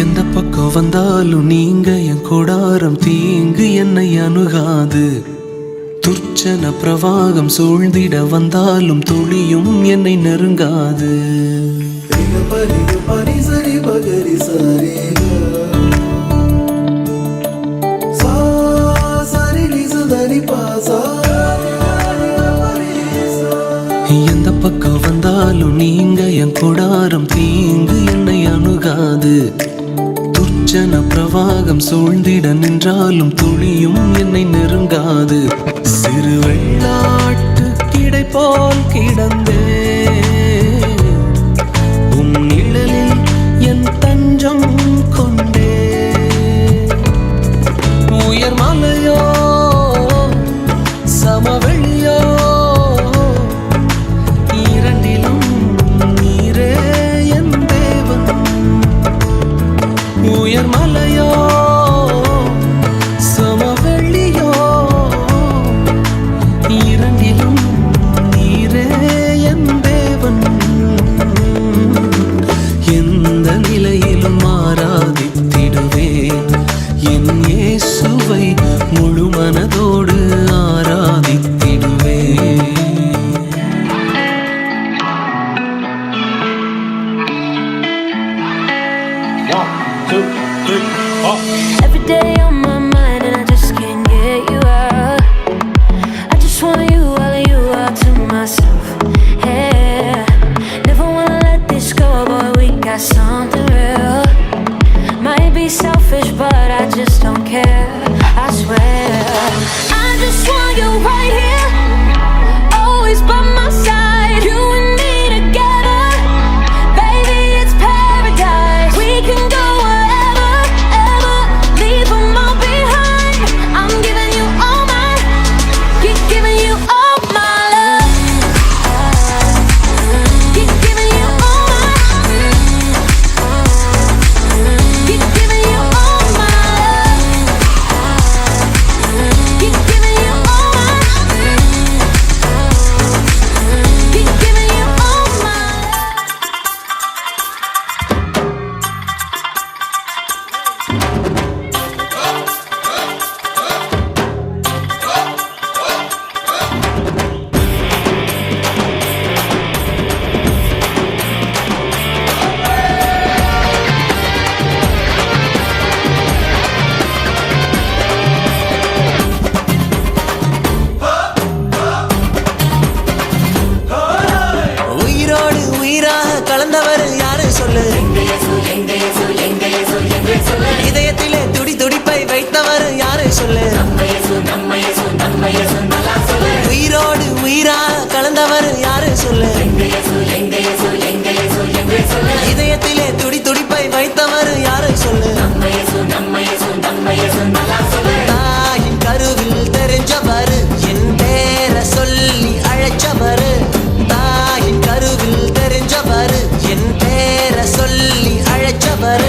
எந்த பக்கம் வந்தாலும் நீங்க என் கொடாரம் தீங்கு என்னை அணுகாது. துர்ச்சன பிரவாகம் சூழ்ந்திட வந்தாலும் துளியும் என்னை நெருங்காது. எந்த பக்கம் வந்தாலும் நீங்க என் கொடாரம் தீங்கு என்னை அணுகாது. துர்ச்சன பிரவாகம் சூழ்ந்திட நின்றாலும் துளியும் என்னை நெருங்காது. சிறு வெள்ளாட்டு கிடை போல் கிடந்தே உம் நிழலில் என் தஞ்சம் கொண்டே. உயர் மலையோ சமவெளியோ இரண்டிலும் நீரே என் தேவன். உயர் மலையோ சமவெளியோ இரண்டிலும் நீரே என் தேவன். எந்த நிலையிலும் ஆராதித்திடுவேன் என் இயேசுவை முழு மனதோடு ஆராதித்திடுவேன். Every day on my mind and I just can't get you out. I just want you, all of you out to myself. Yeah, never wanna let this go, boy, we got something real. Might be selfish, but I just don't care, I swear. I just want you right here, always by my side. You and me together, baby, it's paradise. We can go wherever, ever, leave them all behind. I'm giving you all my, keep giving you all my love. Keep giving you all my, keep giving you all my love. Keep giving you all my, keep giving you all my. உயிரோடு உயிராக கலந்தவர் யாரு சொல்லு. இதயத்திலே துடி துடிப்பை வைத்தவர் யாரு சொல்லு. உயிரோடு உயிராக கலந்தவர் யாரு சொல்லு. இதயத்திலே துடி துடிப்பை வைத்தவர் யாரு சொல்லு. தாயின் கருவில் தெரிஞ்சவர் என் பேர சொல்லி அழைச்சவர். தாயின் கருவில் தெரிஞ்சவர் என் பேர சொல்லி அழைச்சவர்.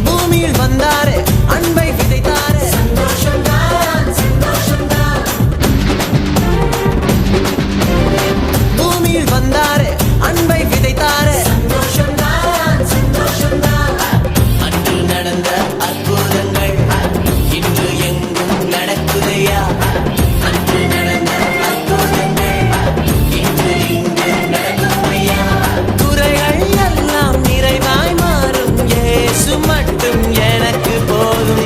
பூமியில் வந்தாரே அன்பை விதைத்தாரே. பூமியில் வந்தாரே அன்பை விதைத்தாரே. அன்று நடந்த அற்புதங்கள் இன்று எங்கும் நடக்குதையா. அன்று நடந்த அற்புதங்கள் இன்று இங்கு நடக்குதையா. குறைகள் எல்லாம் நிறைவாய் மாறும் இயேசு மட்டும் எனக்கு போதும்.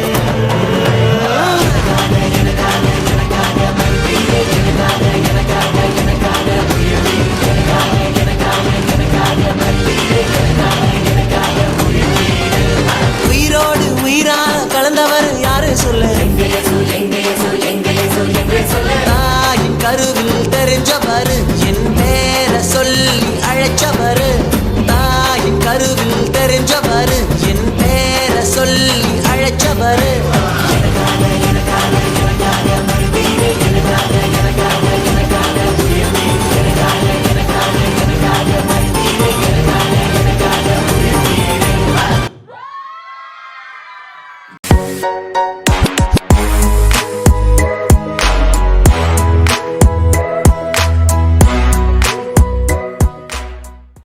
உயிரோடு உயிராக கலந்தவர் யாரு சொல்லு.